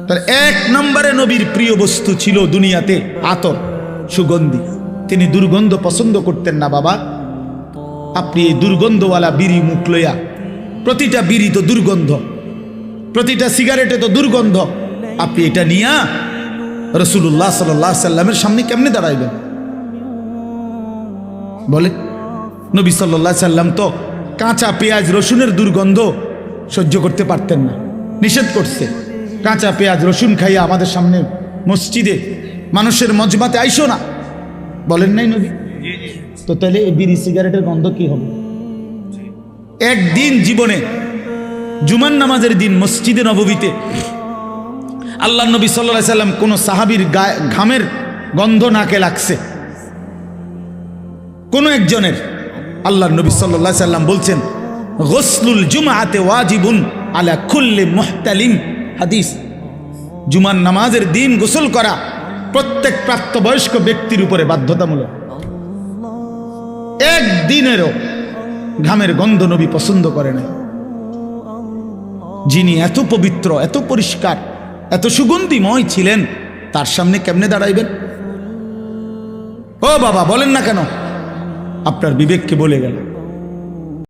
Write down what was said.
তার এক নম্বরে নবীর প্রিয় বস্তু ছিল দুনিয়াতে আতর, সুগন্ধি। তিনি দুর্গন্ধ পছন্দ করতেন না। বাবা, আপনি এই দুর্গন্ধওয়ালা বিড়ি মুখ লইয়া, প্রতিটা বিড়ি তো দুর্গন্ধ, প্রতিটা সিগারেটে তো দুর্গন্ধ, আপনি এটা নিয়া রাসূলুল্লাহ সাল্লাল্লাহু আলাইহি সাল্লামের সামনে কেমনে দাঁড়াইবেন বলে? নবী সাল্লাল্লাহু আলাইহি সাল্লাম তো কাঁচা পেঁয়াজ রসুনের দুর্গন্ধ সহ্য করতে পারতেন না, নিষেধ করছে। কাঁচা পেঁয়াজ রসুন খাইয়া আমাদের সামনে মসজিদে মানুষের মজমাতে আইসো না, বলেন নাই নবী? তো তাহলে এই বিড়ি সিগারেটের গন্ধ কি হবে? একদিন জীবনে জুমার নামাজের দিন মসজিদে নববীতে আল্লাহ নবী সাল্লাল্লাহু আলাইহি সাল্লাম কোন সাহাবীর ঘামের গন্ধ নাকে লাগছে, কোন একজনের। আল্লাহ নবী সাল্লাল্লাহু আলাইহি সাল্লাম বলছেন, গোসলুল জুমআতে ওয়াজিবুন আলা কুল্লি মুহতালিম। হাদিস, জুমার নামাজের দিন গোসল করা প্রত্যেক প্রাপ্তবয়স্ক ব্যক্তির উপরে বাধ্যতামূলক। একদিনেরও ঘামের গন্ধ নবী পছন্দ করে না। যিনি এত পবিত্র, এত পরিষ্কার, এত সুগন্ধিময় ছিলেন, তার সামনে কেমনে দাঁড়াইবেন? ও বাবা, বলেন না কেন? আপনার বিবেককে বলে গেল।